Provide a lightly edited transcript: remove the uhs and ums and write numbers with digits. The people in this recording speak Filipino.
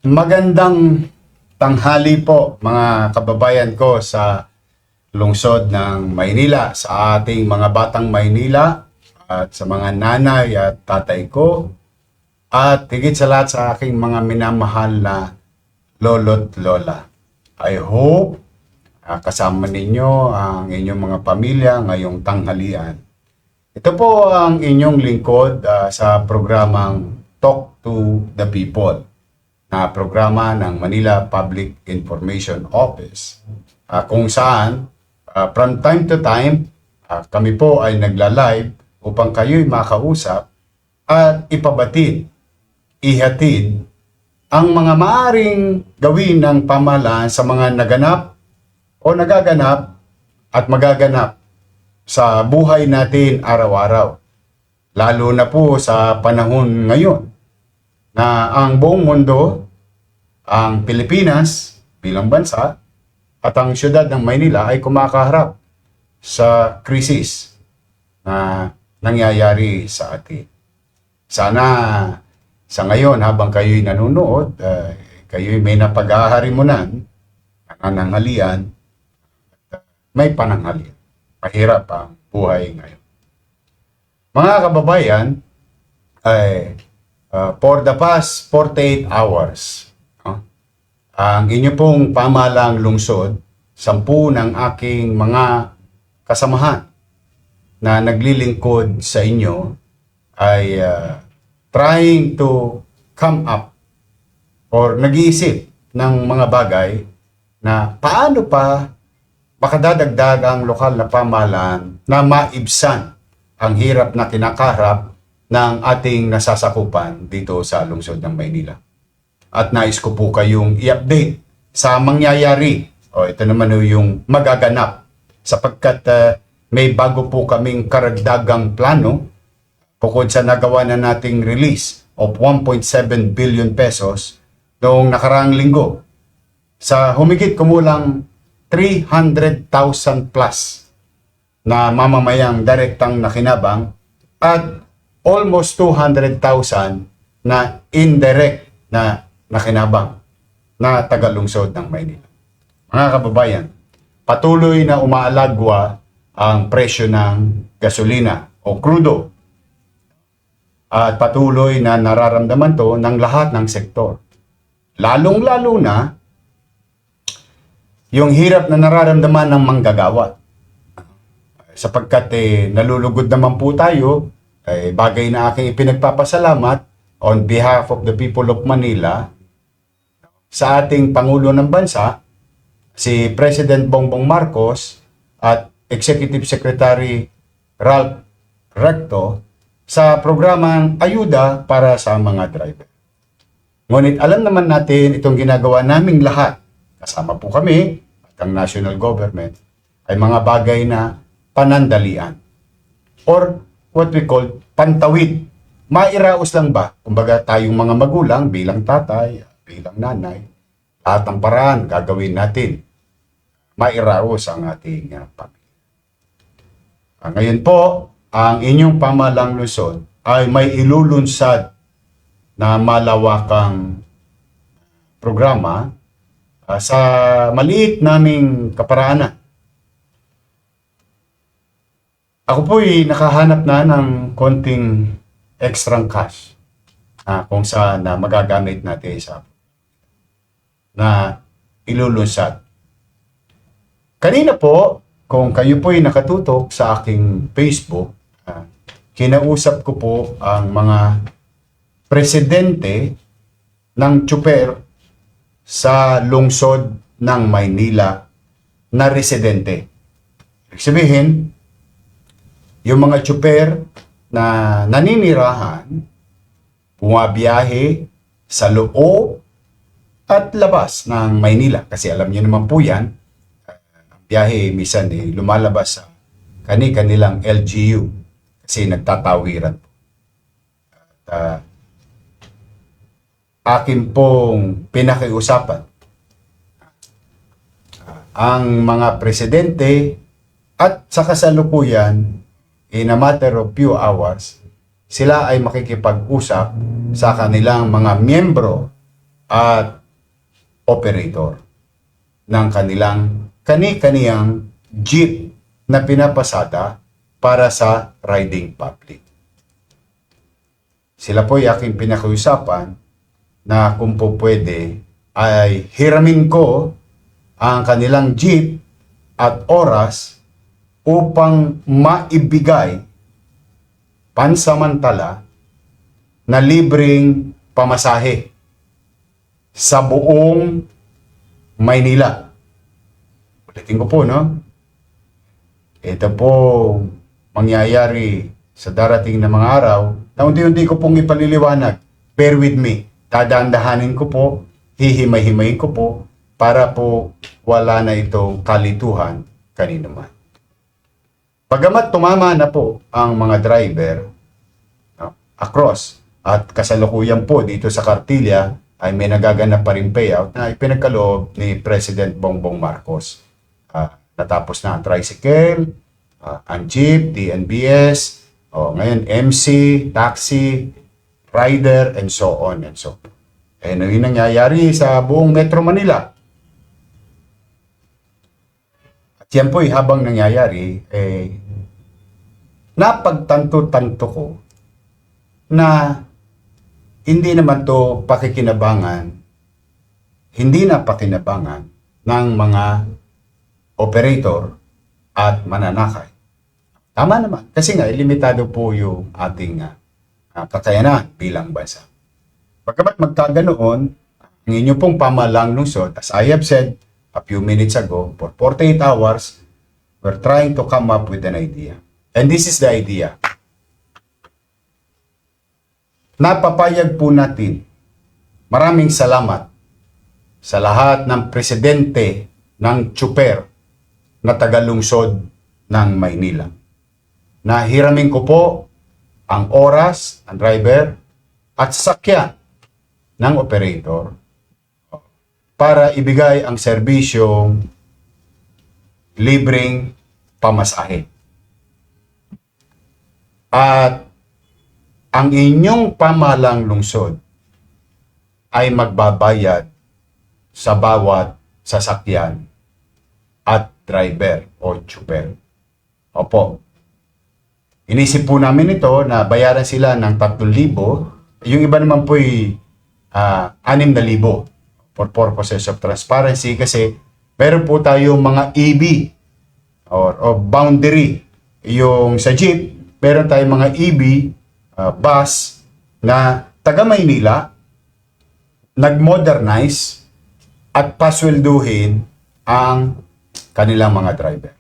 Magandang tanghali po mga kababayan ko sa lungsod ng Maynila, sa ating mga batang Maynila at sa mga nanay at tatay ko at higit sa lahat sa aking mga minamahal na lolo't lola. I hope kasama ninyo ang inyong mga pamilya ngayong tanghalian. Ito po ang inyong lingkod sa programang Talk to the People, na programa ng Manila Public Information Office, kung saan from time to time kami po ay nagla-live upang kayo'y makausap at ihatid ang mga maaring gawin ng pamahalaan sa mga naganap o nagaganap at magaganap sa buhay natin araw-araw. Lalo na po sa panahon ngayon na ang buong mundo, ang Pilipinas bilang bansa at ang siyudad ng Maynila ay kumakaharap sa krisis na nangyayari sa atin. Sana sa ngayon habang kayo'y nanonood, kayo'y may napag-aharimunan, nananghalian, may pananghalian. Mahirap ang buhay ngayon. Mga kababayan, for the past 48 hours, ang inyo pong pamahalang lungsod, 10 ng aking mga kasamahan na naglilingkod sa inyo ay trying to come up or nag-iisip ng mga bagay na paano pa makadadagdag ang lokal na pamahalaan na maibsan ang hirap na kinakaharap ng ating nasasakupan dito sa lungsod ng Maynila. At nais ko po kayong i-update sa mangyayari. Ito naman yung magaganap sapagkat may bago po kaming karagdagang plano bukod sa nagawa na nating release of 1.7 billion pesos noong nakaraang linggo sa humigit kumulang 300,000 plus na mamamayang direktang nakinabang at almost 200,000 na indirect na nakinabang na tagalungsod ng Maynila. Mga kababayan, patuloy na umaalagwa ang presyo ng gasolina o krudo at patuloy na nararamdaman to ng lahat ng sektor. Lalong-lalo na yung hirap na nararamdaman ng manggagawa. Sapagkat nalulugod naman po tayo, bagay na aking ipinagpapasalamat on behalf of the people of Manila sa ating Pangulo ng Bansa, si President Bongbong Marcos at Executive Secretary Ralph Recto sa programang ayuda para sa mga driver. Ngunit alam naman natin itong ginagawa naming lahat, kasama po kami at ang national government, ay mga bagay na panandalian or what we call pantawid. Mairaos lang ba? Kumbaga tayong mga magulang bilang tatay, bilang nanay, lahat ng paraan gagawin natin. Mairaos ang ating pamilya. Ngayon po, ang inyong pamahalang lungsod ay may ilulunsad na malawakang programa sa maliit naming kaparaanan. Ako po'y nakahanap na ng konting extra cash kung saan magagamit natin sa na ilulunsad. Kanina po, kung kayo po'y nakatutok sa aking Facebook, kinausap ko po ang mga presidente ng tsuper sa lungsod ng Maynila na residente. Ibig sabihin, yung mga tsuper na naninirahan, bumabiyahe sa loob at labas ng Maynila. Kasi alam niyo naman po yan, ang biyahe minsan lumalabas sa kanilang LGU kasi nagtatawiran po. At akin pong pinakiusapan ang mga presidente at sa kasalukuyan in a matter of few hours sila ay makikipag-usap sa kanilang mga miyembro at operator ng kanilang kani-kaniyang jeep na pinapasada para sa riding public. Sila po ay aking pinakiusapan na kung po pwede ay hiramin ko ang kanilang jeep at oras upang maibigay pansamantala na libreng pamasahe sa buong Maynila. Ulitin ko po, no? Ito po mangyayari sa darating na mga araw na unti-unti ko pong ipaliliwanag. Bear with me. Dadandahanin ko po, hihimay-himayin ko po para po wala na itong kalituhan kanino man. Bagamat tumama na po ang mga driver across at kasalukuyan po dito sa Cartilla ay may nagaganap pa rin payout na ipinagkaloob ni President Bongbong Marcos. Natapos na ang tricycle, ang jeep, DNBS, ngayon MC, taxi, rider, and so on and so on. Ano yung nangyayari sa buong Metro Manila? At yan po habang nangyayari, napagtanto-tanto ko na hindi naman to pakikinabangan, hindi na pakinabangan ng mga operator at mananakay. Tama naman, kasi nga, limitado po yung ating kakayanan bilang bansa. Pagkabat magkaganoon, ang inyo pong pamahalang lungsod, as I have said a few minutes ago, for 48 hours, we're trying to come up with an idea. And this is the idea. Napapayag po natin, maraming salamat sa lahat ng presidente ng tsuper na tagalungsod ng Maynila. Nahiramin ko po ang oras, ang driver, at sasakyan ng operator para ibigay ang serbisyong libreng pamasahe. At ang inyong pamahalang lungsod ay magbabayad sa bawat sasakyan at driver o tsuper. Opo. Inisip po namin ito na bayaran sila ng 3,000. Yung iba naman po ay 6,000 for purposes of transparency kasi meron po tayong mga EB or boundary. Yung sa jeep, meron tayong mga EB bus na taga Maynila, nag-modernize at paswelduhin ang kanilang mga driver.